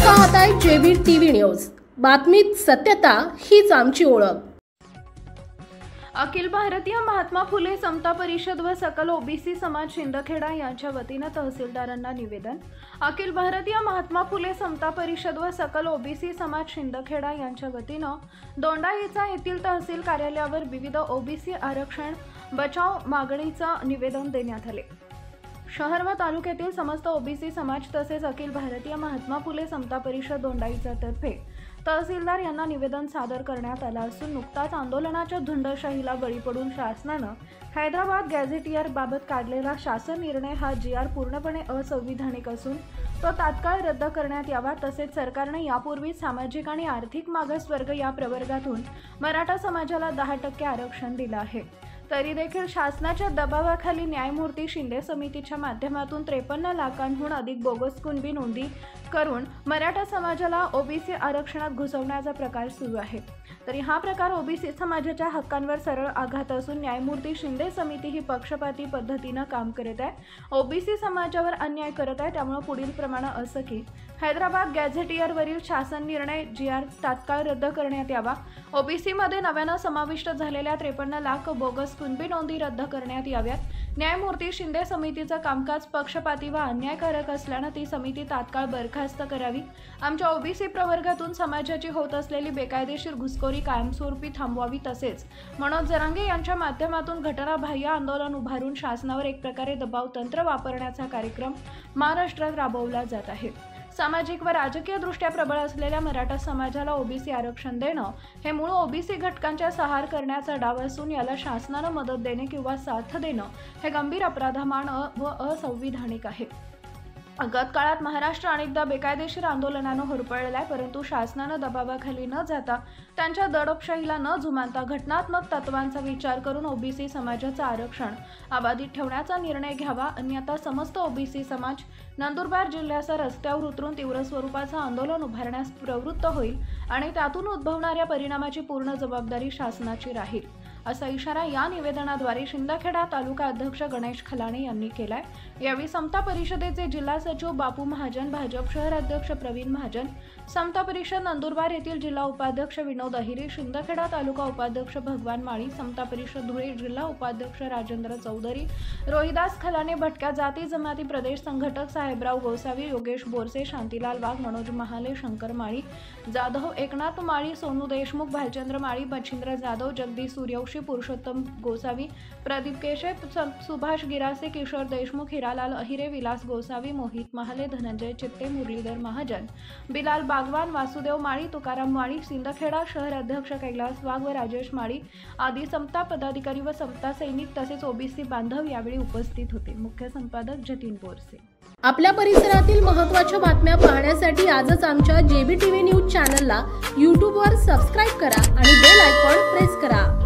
पाहताय JB TV news. बातमीत सत्यता हीच आमची ओळख। अखिल भारतीय महात्मा फुले समता परिषद व सकल ओबीसी समाज शिंदखेडा यांच्या वतीने तहसीलदारांना निवेदन। अखिल भारतीय महात्मा फुले समता परिषद व सकल ओबीसी समाज शिंदखेडा यांच्या वतीने दोंडाईचा येथील तहसील कार्यालयावर विविध ओबीसी आरक्षण बचाव मागणीचं निवेदन देण्यात आले। शहर व तालुक्यातील समस्त ओबीसी समाज तसेच अखिल भारतीय महात्मा फुले समता परिषद दोंडाईचा तर्फे तहसीलदार यांना निवेदन सादर करण्यात आलं असून नुकताच आंदोलनाच्या झुंडशाहीला बळी पडून शासनानं हैदराबाद गॅझेटियर बाबत काढलेला शासन निर्णय हा GR पूर्णपणे असंविधानिक असून तो तात्काळ रद्द करण्यात यावा। तसेच सरकारने यापूर्वी सामाजिक आणि आर्थिक मागासवर्ग या प्रवर्गातून मराठा समाजाला 10% आरक्षण दिलं आहे, तरी देखील शासनाच्या दबावाखाली न्यायमूर्ती शिंदे समितीच्या माध्यमातून 53 लाखांहून अधिक बोगस कुणबी नोंदी करून मराठा समाजाला ओबीसी आरक्षणात घुसवण्याचा प्रकार सुरू आहे। तरी हा प्रकार ओबीसी समाजाच्या हक्कांवर सरळ आघात असून न्यायमूर्ती शिंदे समिती ही पक्षपाती पद्धतीने काम करत आहे, ओबीसी समाजावर अन्याय करत आहे। त्यामुळे पुढील प्रमाणे असं की हैदराबाद गॅझेटियरवरील शासन निर्णय GR तात्काळ रद्द करण्यात यावा, ओबीसी मध्ये नव्यानं समाविष्ट झालेल्या 53 लाख बोगस कुणबी नोंदी रद्द करण्यात याव्यात। न्यायमूर्ती शिंदे समितीचं कामकाज पक्षपाती व अन्यायकारक असल्याने ती समिती तात्काळ बरखास्त करावी। आमच्या ओबीसी प्रवर्गातून समाजाची होत असलेली बेकायदेशीर घुसखोरी कायमस्वरूपी थांबवावी। तसेच मनोज जरांगे यांच्या माध्यमातून घटनाबाह्य आंदोलन उभारून शासनावर एक प्रकारे दबाव तंत्र वापरण्याचा कार्यक्रम महाराष्ट्रात राबवला जात आहे। सामाजिक व राजकीय दृष्ट्या प्रबळ असलेल्या मराठा समाजाला ओबीसी आरक्षण देणं हे मूळ ओबीसी घटकांच्या सहार करण्याचा डाव असून याला शासनानं मदत देणे किंवा साथ देणं हे गंभीर अपराधमान व असंविधानिक आहे। गत काळात महाराष्ट्र अनेकदा बेकायदेशीर आंदोलनानं होरपळलेला आहे, परंतु शासनानं दबावाखाली न जाता त्यांच्या दडपशाहीला न जुमानता घटनात्मक तत्वांचा विचार करून ओबीसी समाजाचं आरक्षण अबाधित ठेवण्याचा निर्णय घ्यावा, अन्यथा समस्त ओबीसी समाज नंदुरबार जिल्ह्यासह रस्त्यावर उतरून तीव्र स्वरूपाचं आंदोलन उभारण्यास प्रवृत्त होईल आणि त्यातून उद्भवणाऱ्या परिणामाची पूर्ण जबाबदारी शासनाची राहील, असा इशारा या निवेदनाद्वारे शिंदखेडा तालुका अध्यक्ष गणेश खलाणे यांनी केलाय। यावेळी समता परिषदेचे जिल्हा सचिव बापू महाजन, भाजप शहर अध्यक्ष प्रवीण महाजन, समता परिषद नंदुरबार येथील जिल्हा उपाध्यक्ष विनोद अहिरे, शिंदखेडा तालुका उपाध्यक्ष भगवान माळी, समता परिषद धुळे जिल्हा उपाध्यक्ष राजेंद्र चौधरी, रोहिदास खलाणे, भटक्या जाती जमाती प्रदेश संघटक साहेबराव गोसावी, योगेश बोरसे, शांतीलाल वाघ, मनोज महाले, शंकर माळी, जाधव एकनाथ माळी, सोनू देशमुख, भालचंद्र माळी, मच्छिंद्र जाधव, जगदीश सूर्यवंशी, पुरुषोत्तम गोसावी, प्रदीप केशे, सुभाष गिरासे, किशोर देशमुख, हिरालाल अहिरे, विलास गोसावी, मोहित महाले, धनंजय चित्ते, मुरलीधर महाजन, बिलाल बागवान, वासुदेव माळी, तुकाराम माळी, शिंदखेडा शहर अध्यक्ष कैलास वाघ व राजेश माळी आदी समता पदाधिकारी व समता सैनिक तसेच ओबीसी बांधव यावेळी उपस्थित होते। मुख्य संपादक जतीन बोरसे। आपल्या परिसरातील महत्त्वाच्या बातम्या पाहण्यासाठी आजच आमच्या जेबी टीव्ही न्यूज चॅनलला YouTube वर सबस्क्राइब करा आणि बेल आयकॉन प्रेस करा।